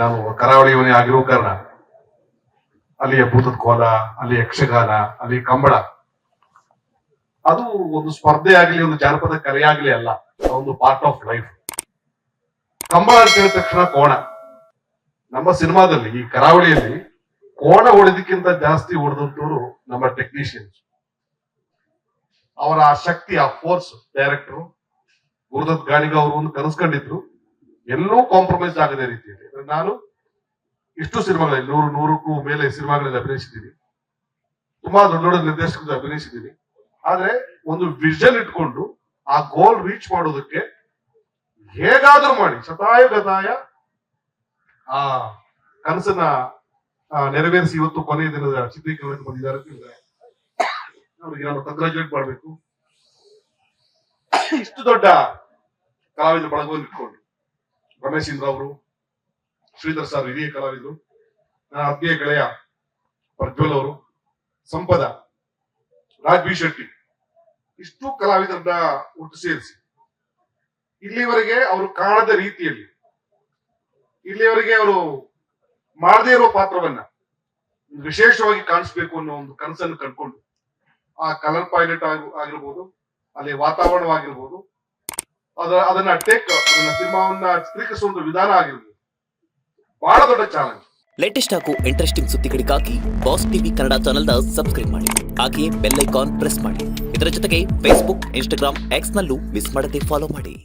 ನಾನು ಕರಾವಳಿಯವನೇ ಆಗಿರೋ ಕಾರಣ ಅಲ್ಲಿಯ ಭೂತದ ಕೋಲ, ಅಲ್ಲಿ ಯಕ್ಷಗಾನ, ಅಲ್ಲಿ ಕಂಬಳ, ಅದು ಒಂದು ಸ್ಪರ್ಧೆ ಆಗಲಿ, ಒಂದು ಜಾನಪದ ಕಲೆ ಆಗಲಿ ಅಲ್ಲ, ಒಂದು ಪಾರ್ಟ್ ಆಫ್ ಲೈಫ್. ಕಂಬಳ ಅಂತ ಹೇಳಿದ ತಕ್ಷಣ ಕೋಣ. ನಮ್ಮ ಸಿನಿಮಾದಲ್ಲಿ ಈ ಕರಾವಳಿಯಲ್ಲಿ ಕೋಣ ಹೊಡೆದಕ್ಕಿಂತ ಜಾಸ್ತಿ ಹೊಡೆದಂತವರು ನಮ್ಮ ಟೆಕ್ನಿಷಿಯನ್ಸ್. ಅವರ ಆ ಶಕ್ತಿ, ಆ ಫೋರ್ಸ್, ಡೈರೆಕ್ಟರ್ ಗುರುದತ್ ಗಾಣಿಗ ಅವರು ಒಂದು ಕನಸ್ಕೊಂಡಿದ್ರು, ಎಲ್ಲೂ ಕಾಂಪ್ರಮೈಸ್ ಆಗದ ರೀತಿಯಲ್ಲಿ. ನಾನು ಇಷ್ಟು ಸಿನಿಮಾಗಳಲ್ಲಿ 100ಕ್ಕೂ ಮೇಲೆ ಸಿನಿಮಾಗಳಲ್ಲಿ ಅಭಿನಯಿಸಿದ್ದೀನಿ, ತುಂಬಾ ದೊಡ್ಡ ದೊಡ್ಡ ನಿರ್ದೇಶಕರು ಅಭಿನಯಿಸಿದ್ದೀನಿ. ಆದ್ರೆ ಒಂದು ವಿಷನ್ ಇಟ್ಕೊಂಡು ಆ ಗೋಲ್ ರೀಚ್ ಮಾಡೋದಕ್ಕೆ ಹೇಗಾದ್ರೂ ಮಾಡಿ ಶತಾಯ ಗತಾಯ ಆ ಕನಸನ್ನ ನೆರವೇರಿಸಿ ಇವತ್ತು ಕೊನೆಯ ದಿನದ ಚಿತ್ರೀಕರಣಕ್ಕೆ ಬಂದಿದ್ದಾರೆ. ಅವ್ರಿಗೆ ನಾನು ಕಂಗ್ರಾಚುಲೇಟ್ ಮಾಡಬೇಕು. ಇಷ್ಟು ದೊಡ್ಡ ಕಲಾವಿದ ಬಳಗವನ್ನು ಇಟ್ಕೊಂಡು ರಮೇಶ್ ಇಂದ್ರ ಅವರು, ಶ್ರೀಧರ್ ಸರ್ ಹಿರಿಯ ಕಲಾವಿದರು, ನನ್ನ ಆತ್ಮೀಯ ಗೆಳೆಯ ಪ್ರಜ್ವಲ್ ಅವರು, ಸಂಪದ, ರಾಜ್ ಬಿ ಶೆಟ್ಟಿ, ಇಷ್ಟು ಕಲಾವಿದರನ್ನ ಒಟ್ಟು ಸೇರಿಸಿ ಇಲ್ಲಿವರೆಗೆ ಅವರು ಕಾಣದ ರೀತಿಯಲ್ಲಿ, ಇಲ್ಲಿವರೆಗೆ ಅವರು ಮಾಡದೇ ಇರೋ ಪಾತ್ರವನ್ನ ವಿಶೇಷವಾಗಿ ಕಾಣಿಸ್ಬೇಕು ಅನ್ನೋ ಒಂದು ಕನಸನ್ನು ಕಂಡುಕೊಂಡು ಆ ಕಲರ್ ಪೈಲಟ್ ಆಗಿರ್ಬೋದು, ಅಲ್ಲಿ ವಾತಾವರಣವಾಗಿರ್ಬೋದು, ಅದನ್ನ ಸಿನಿಮಾವನ್ನ ಚಿತ್ರೀಕರಿಸುವ ಒಂದು ವಿಧಾನ ಆಗಿರ್ಬೋದು, ಬಹಳ ದೊಡ್ಡ ಚಾಲೆಂಜ್. ಲೇಟೆಸ್ಟ್ ಹಾಗೂ ಇಂಟ್ರೆಸ್ಟಿಂಗ್ ಸುದ್ದಿಗಳಿಗಾಗಿ ಬಾಸ್ ಟಿವಿ ಕನ್ನಡ ಚಾನೆಲ್ನ ಸಬ್ಸ್ಕ್ರೈಬ್ ಮಾಡಿ. ಹಾಗೆಯೇ ಬೆಲ್ ಐಕಾನ್ ಪ್ರೆಸ್ ಮಾಡಿ. ಇದರ ಜೊತೆಗೆ ಫೇಸ್ಬುಕ್, ಇನ್ಸ್ಟಾಗ್ರಾಮ್, ಎಕ್ಸ್ ನಲ್ಲೂ ಮಿಸ್ ಮಾಡದೆ ಫಾಲೋ ಮಾಡಿ.